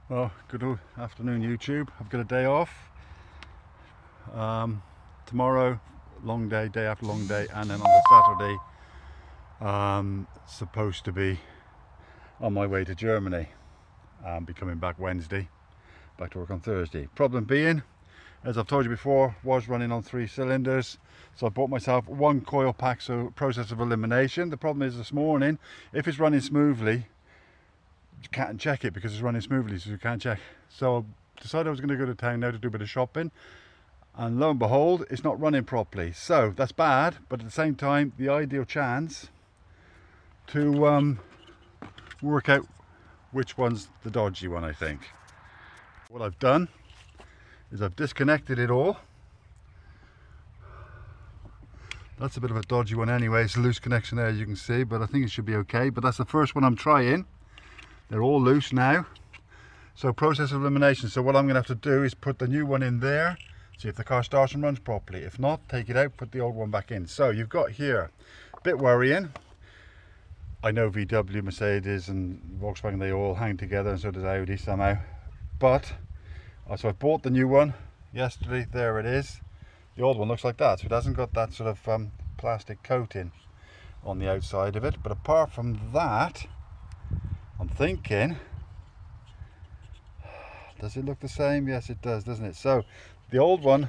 Well, good afternoon YouTube. I've got a day off. Tomorrow, long day, day after long day, and then on the Saturday, supposed to be on my way to Germany. Be coming back Wednesday, back to work on Thursday. Problem being, as I've told you before, was running on 3 cylinders. So I bought myself one coil pack, so process of elimination. The problem is this morning, if it's running smoothly, you can't check it because it's running smoothly, so you can't check. So I decided I was going to go to town now to do a bit of shopping, and lo and behold, it's not running properly. So that's bad, but at the same time, the ideal chance to work out which one's the dodgy one, I think. What I've done is I've disconnected it all. That's a bit of a dodgy one anyway. It's a loose connection there, as you can see, but I think it should be okay. But that's the first one I'm trying. They're all loose now. So process of elimination. So what I'm going to have to do is put the new one in there, see if the car starts and runs properly. If not, take it out, put the old one back in. So you've got here, a bit worrying. I know VW, Mercedes and Volkswagen, they all hang together, and so does Audi somehow. But, so I bought the new one yesterday, there it is. The old one looks like that, so it hasn't got that sort of plastic coating on the outside of it. But apart from that, I'm thinking, does it look the same? Yes, it does, doesn't it? So the old one,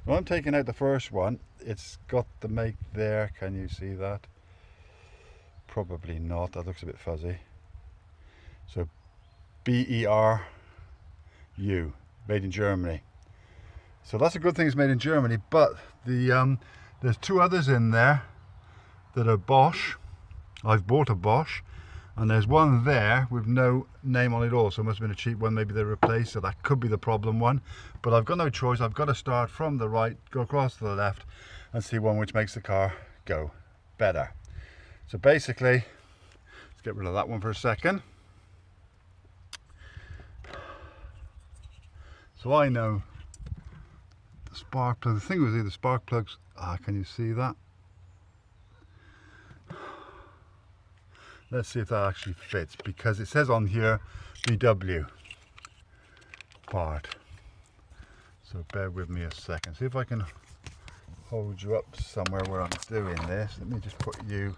when I'm taking out the first one, it's got the make there. Can you see that? Probably not. That looks a bit fuzzy. So BERU, made in Germany. So that's a good thing, it's made in Germany. But the there's 2 others in there that are Bosch. I've bought a Bosch. And there's one there with no name on it all, so it must have been a cheap one, maybe they replaced, so that could be the problem one. But I've got no choice, I've got to start from the right, go across to the left, and see one which makes the car go better. So basically, let's get rid of that one for a second. So I know the spark plug, the thing was the spark plugs, can you see that? Let's see if that actually fits, because it says on here VW part. So bear with me a second. See if I can hold you up somewhere where I'm doing this. Let me just put you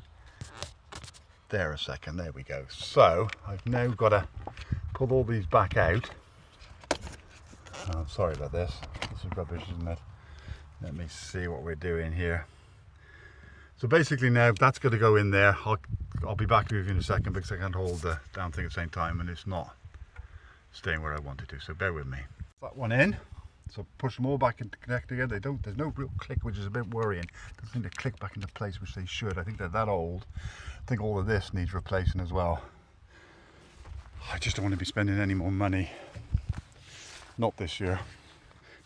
there a second. There we go. So I've now got to pull all these back out. Oh, sorry about this. This is rubbish, isn't it? Let me see what we're doing here. So basically now that's going to go in there. I'll be back with you in a second because I can't hold the damn thing at the same time and it's not staying where I want it to, so bear with me. That one in, so push them all back into connect together. There's no real click, which is a bit worrying. Doesn't seem to click back into place, which they should. I think they're that old. I think all of this needs replacing as well. I just don't want to be spending any more money. Not this year.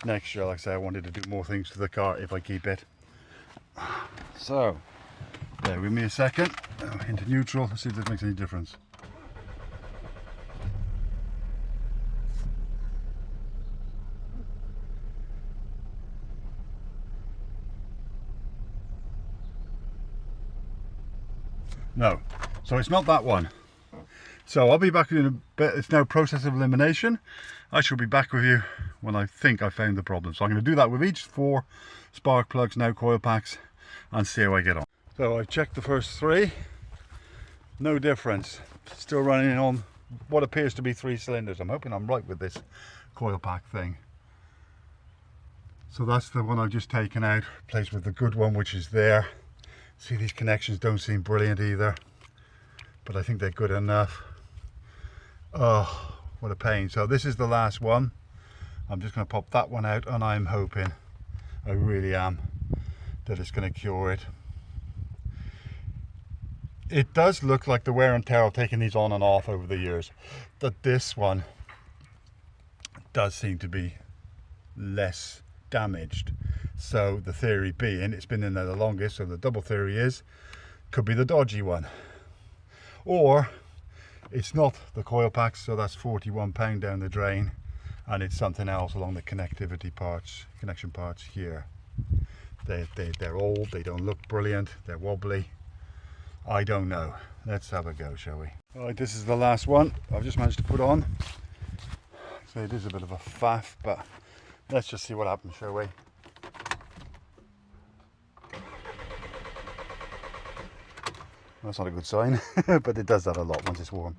Next year, like I say, I wanted to do more things to the car if I keep it. So, bear with me a second. Into neutral, let's see if this makes any difference. No, so it's not that one. So I'll be back with you in a bit. It's now process of elimination. I shall be back with you when I think I found the problem. So I'm going to do that with each 4 spark plugs, now coil packs, and see how I get on. So I've checked the first 3, no difference, still running on what appears to be 3 cylinders. I'm hoping I'm right with this coil pack thing. So that's the one I've just taken out, replaced with the good one which is there. See, these connections don't seem brilliant either, but I think they're good enough. Oh, what a pain. So this is the last one. I'm just going to pop that one out, and I'm hoping, I really am, that it's going to cure it. It does look like the wear and tear of taking these on and off over the years, that this one does seem to be less damaged. So the theory being, it's been in there the longest, so the double theory is, could be the dodgy one. Or it's not the coil packs, so that's £41 down the drain, and it's something else along the connectivity parts, connection parts here. They're old, they don't look brilliant, they're wobbly. I don't know. Let's have a go, shall we? All right, this is the last one I've just managed to put on. So it is a bit of a faff, but let's just see what happens, shall we? That's not a good sign, but it does that a lot once it's warm.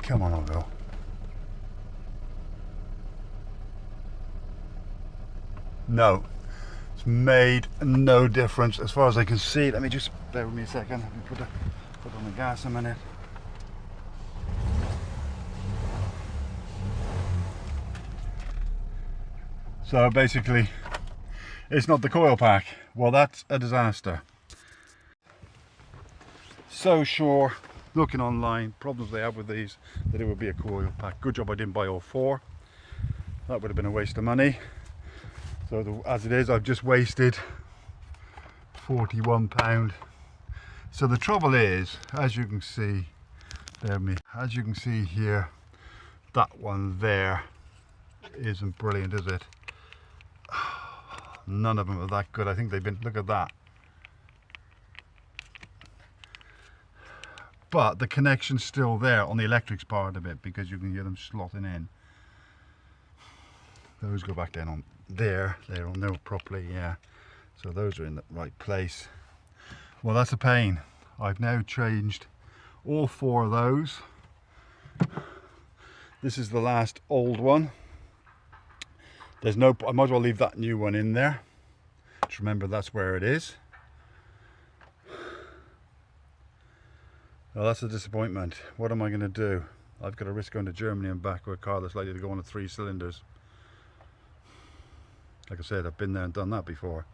Come on, I'll go. No, it's made no difference as far as I can see. Let me just, bear with me a second. Let me put on the gas a minute. So basically, it's not the coil pack. Well, that's a disaster. So sure, looking online, problems they have with these, that it would be a coil pack. Good job I didn't buy all four. That would have been a waste of money. So as it is, I've just wasted £41. So the trouble is, as you can see, as you can see here, that one there isn't brilliant, is it? None of them are that good. I think they've been, look at that. But the connection's still there on the electrics part of it, because you can hear them slotting in. Those go back down on there, they're on there properly, yeah. So those are in the right place. Well, that's a pain. I've now changed all four of those. This is the last old one. There's no, I might as well leave that new one in there. Just remember that's where it is. Well, that's a disappointment. What am I going to do? I've got to risk going to Germany and back with a car that's likely to go on 3 cylinders. Like I said, I've been there and done that before.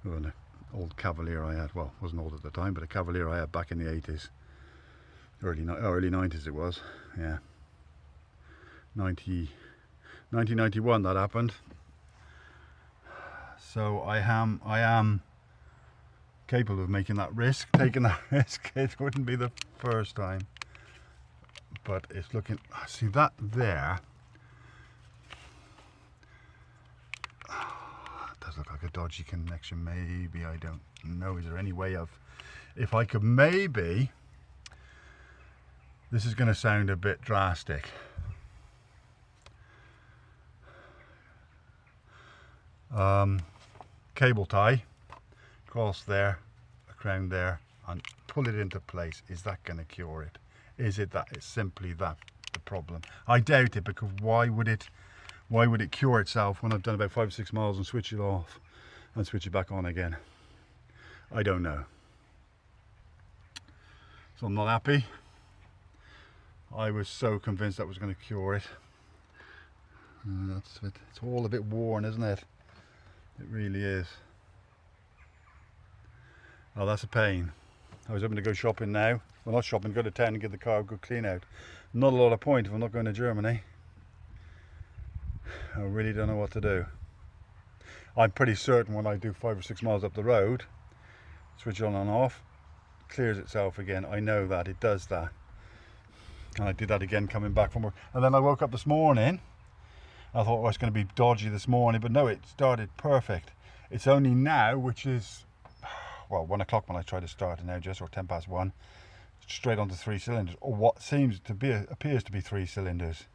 With an old Cavalier I had, well, wasn't old at the time, but a Cavalier I had back in the 80s. Early 90s it was, yeah. 1991 that happened. So I am capable of making that risk, taking that risk. It wouldn't be the first time. But it's looking, see that there, does look like a dodgy connection. Maybe, I don't know. Is there any way of, if I could maybe, this is going to sound a bit drastic. Cable tie across there, a crown there, and pull it into place. Is that going to cure it? Is it that? It's simply that the problem? I doubt it, because why would it cure itself when I've done about 5 or 6 miles and switch it off and switch it back on again? I don't know. So I'm not happy. I was so convinced that was going to cure it. That's it. It's all a bit worn, isn't it? It really is. Oh, that's a pain. I was hoping to go shopping now. Well, not shopping, go to town and give the car a good clean out. Not a lot of point if I'm not going to Germany. I really don't know what to do. I'm pretty certain when I do 5 or 6 miles up the road, switch on and off, clears itself again. I know that, it does that. And I did that again coming back from work. And then I woke up this morning, I thought, oh, it's going to be dodgy this morning, but no, it started perfect. It's only now, which is, well, 1 o'clock when I try to start it now, just, or 10 past 1, straight onto 3 cylinders, or what seems to be, appears to be 3 cylinders.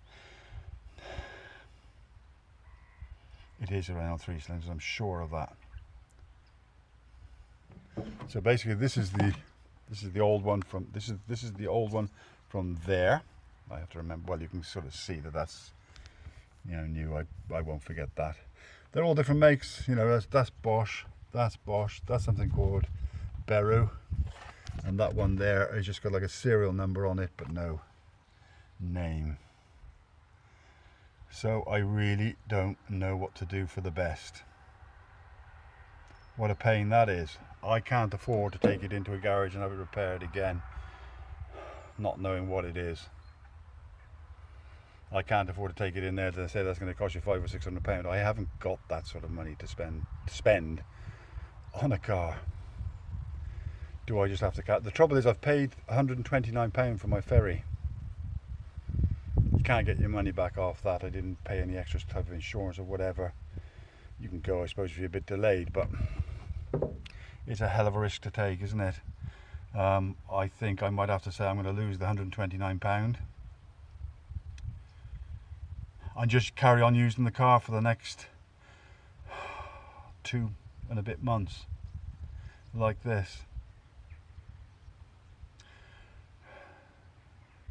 It is around 3 cylinders, I'm sure of that. So basically, this is the old one from this is the old one from there. I have to remember. Well, you can sort of see that that's, you know, new. I won't forget that. They're all different makes. You know, that's Bosch. That's Bosch. That's something called Beru, and that one there has just got like a serial number on it, but no name. So I really don't know what to do for the best. What a pain that is. I can't afford to take it into a garage and have it repaired again, not knowing what it is. I can't afford to take it in there to say that's going to cost you £500 or £600. I haven't got that sort of money to spend on a car. Do I just have to cut? The trouble is, I've paid £129 for my ferry. You can't get your money back off that. I didn't pay any extra type of insurance or whatever. You can go, I suppose, if you're a bit delayed, but it's a hell of a risk to take, isn't it? I think I might have to say I'm going to lose the £129 and just carry on using the car for the next 2 and a bit months like this.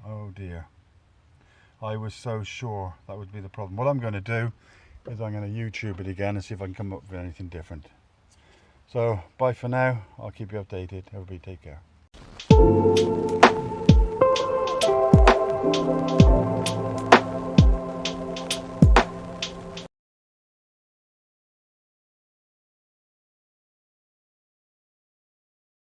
Oh dear, I was so sure that would be the problem. What I'm going to do is I'm going to YouTube it again and see if I can come up with anything different. So bye for now, I'll keep you updated. Everybody take care.